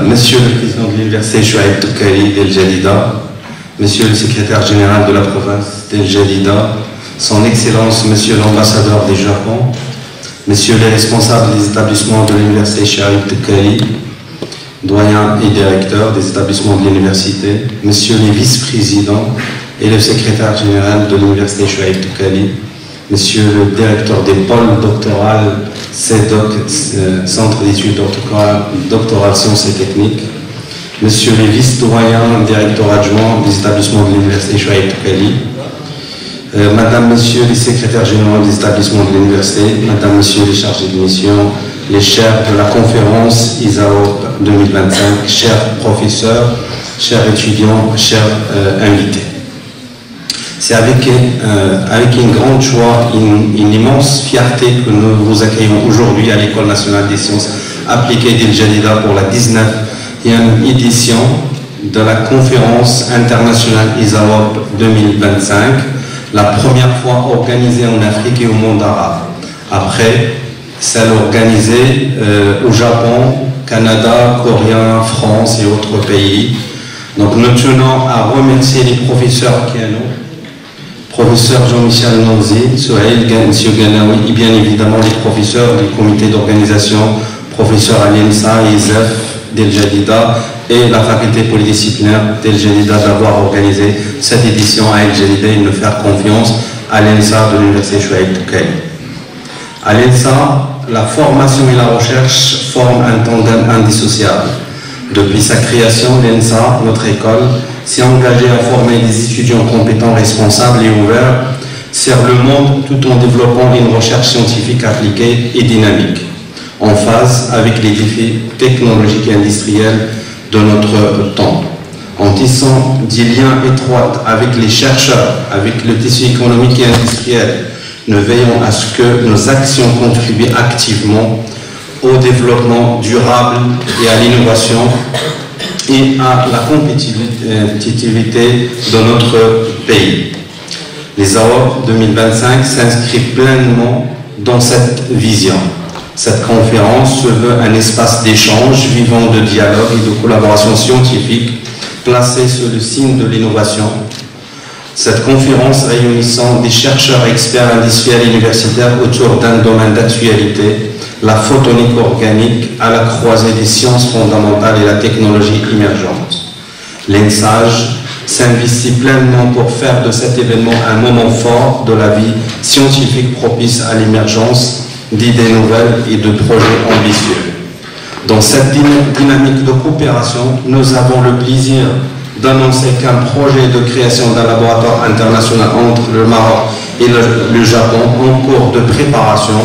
Monsieur le Président de l'Université Chouaib Toukali d'El Jadida, Monsieur le Secrétaire Général de la province d'El Jadida, Son Excellence Monsieur l'Ambassadeur du Japon, Messieurs les responsables des établissements de l'Université Chouaib Toukali, doyens et directeurs des établissements de l'université, Messieurs les vice-présidents et le secrétaire général de l'Université Chouaib Toukali, Monsieur le directeur des pôles doctorales, CEDOC, Centre d'études doctorales sciences et techniques, Monsieur les vice-doyens, directeurs adjoints des établissements de l'Université Chouaib Toukali, Madame, Monsieur les secrétaires généraux des établissements de l'université, Madame, Monsieur les chargés de mission, les chers de la conférence ISAOP 2025, chers professeurs, chers étudiants, chers invités. C'est avec une grande joie, une immense fierté que nous vous accueillons aujourd'hui à l'École nationale des sciences appliquées d'El Jadida pour la 19e édition de la conférence internationale ISAOP 2025, la première fois organisée en Afrique et au monde arabe, après celle organisée au Japon, Canada, Corée, France et autres pays. Donc nous tenons à remercier les professeurs Kiano, professeur Jean-Michel Nonzi, Sohail, M. Ganawi et bien évidemment les professeurs du comité d'organisation, professeur Aliensa et ISEF d'El Jadida et la faculté polydisciplinaire d'El Jadida d'avoir organisé cette édition à El Jadida et de nous faire confiance à l'ENSA de l'Université Chouaib Toukali. À l'ENSA, la formation et la recherche forment un tandem indissociable. Depuis sa création, l'ENSA, notre école, s'est engagée à former des étudiants compétents, responsables et ouverts, sert le monde tout en développant une recherche scientifique appliquée et dynamique, en phase avec les défis technologiques et industriels de notre temps, en tissant des liens étroits avec les chercheurs, avec le tissu économique et industriel. Nous veillons à ce que nos actions contribuent activement au développement durable et à l'innovation et à la compétitivité de notre pays. Les AOP 2025 s'inscrivent pleinement dans cette vision. Cette conférence se veut un espace d'échange vivant de dialogue et de collaboration scientifique placé sous le signe de l'innovation. Cette conférence réunissant des chercheurs experts industriels et universitaires autour d'un domaine d'actualité, la photonique organique à la croisée des sciences fondamentales et la technologie émergente. L'ENSAGE s'investit pleinement pour faire de cet événement un moment fort de la vie scientifique propice à l'émergence d'idées nouvelles et de projets ambitieux. Dans cette dynamique de coopération, nous avons le plaisir d'annoncer qu'un projet de création d'un laboratoire international entre le Maroc et le Japon en cours de préparation.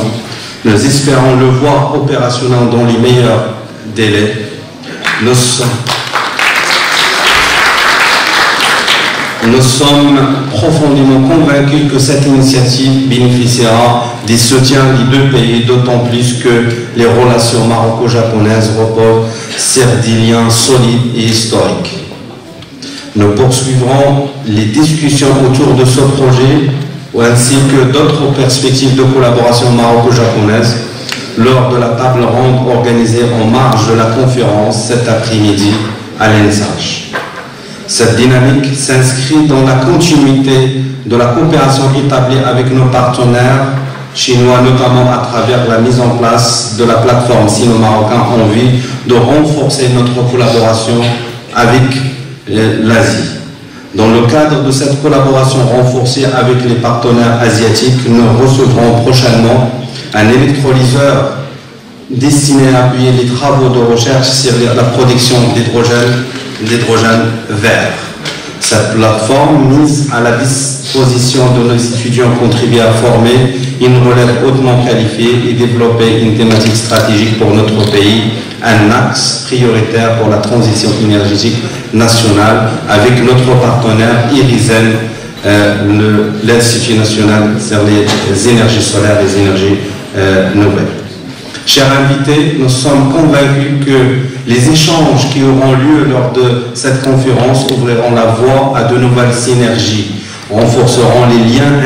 Nous espérons le voir opérationnel dans les meilleurs délais. Nous sommes profondément convaincus que cette initiative bénéficiera des soutiens des deux pays, d'autant plus que les relations maroco-japonaises reposent sur des liens solides et historiques. Nous poursuivrons les discussions autour de ce projet ainsi que d'autres perspectives de collaboration maroco-japonaise lors de la table ronde organisée en marge de la conférence cet après-midi à l'ENSAGE. Cette dynamique s'inscrit dans la continuité de la coopération établie avec nos partenaires chinois, notamment à travers la mise en place de la plateforme sino-marocaine en vue de renforcer notre collaboration avec l'Asie. Dans le cadre de cette collaboration renforcée avec les partenaires asiatiques, nous recevrons prochainement un électrolyseur destiné à appuyer les travaux de recherche sur la production d'hydrogène vert. Cette plateforme mise à la disposition de nos étudiants contribue à former une relève hautement qualifiée et développer une thématique stratégique pour notre pays, un axe prioritaire pour la transition énergétique nationale avec notre partenaire IRISEN, l'Institut national sur les énergies solaires et les énergies nouvelles. Chers invités, nous sommes convaincus que les échanges qui auront lieu lors de cette conférence ouvriront la voie à de nouvelles synergies, renforceront les liens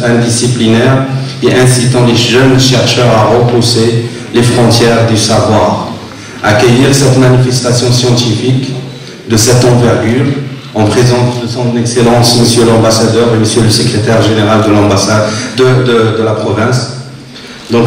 indisciplinaires et incitant les jeunes chercheurs à repousser les frontières du savoir. accueillir cette manifestation scientifique de cette envergure en présence de son Excellence, Monsieur l'ambassadeur et Monsieur le secrétaire général de l'ambassade de la province. Donc,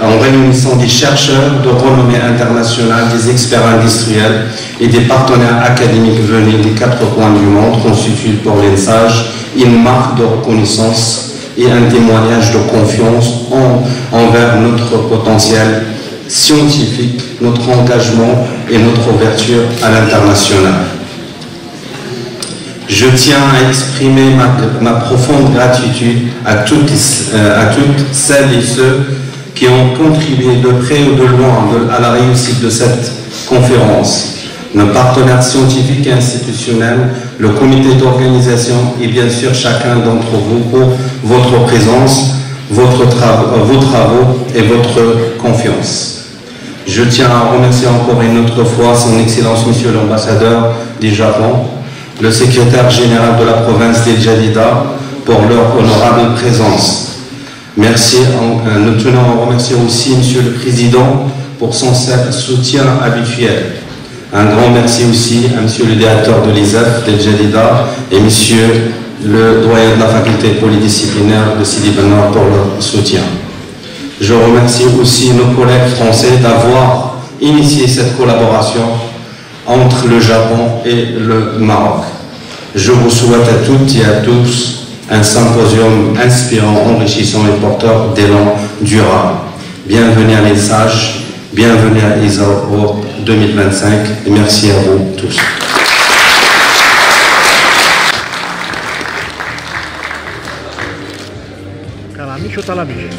en réunissant des chercheurs de renommée internationale, des experts industriels et des partenaires académiques venus des 4 coins du monde, constitue pour l'ENSAGE une marque de reconnaissance et un témoignage de confiance envers notre potentiel scientifique, notre engagement et notre ouverture à l'international. Je tiens à exprimer ma profonde gratitude à toutes celles et ceux qui ont contribué de près ou de loin à la réussite de cette conférence. Nos partenaires scientifiques et institutionnels, le comité d'organisation et bien sûr chacun d'entre vous pour votre présence, vos travaux et votre confiance. Je tiens à remercier encore une autre fois son Excellence Monsieur l'ambassadeur du Japon, le secrétaire général de la province d'El Jadida pour leur honorable présence. Merci. Nous tenons à remercier aussi Monsieur le Président pour son soutien habituel. Un grand merci aussi à Monsieur le directeur de l'ISEF d'El Jadida et Monsieur le doyen de la faculté polydisciplinaire de Sidi Benor pour leur soutien. Je remercie aussi nos collègues français d'avoir initié cette collaboration entre le Japon et le Maroc. Je vous souhaite à toutes et à tous un symposium inspirant, enrichissant et porteur d'élan durable. Bienvenue à l'ENSAGE, bienvenue à ISAO 2025 et merci à vous tous. Calamiche ou Talamige?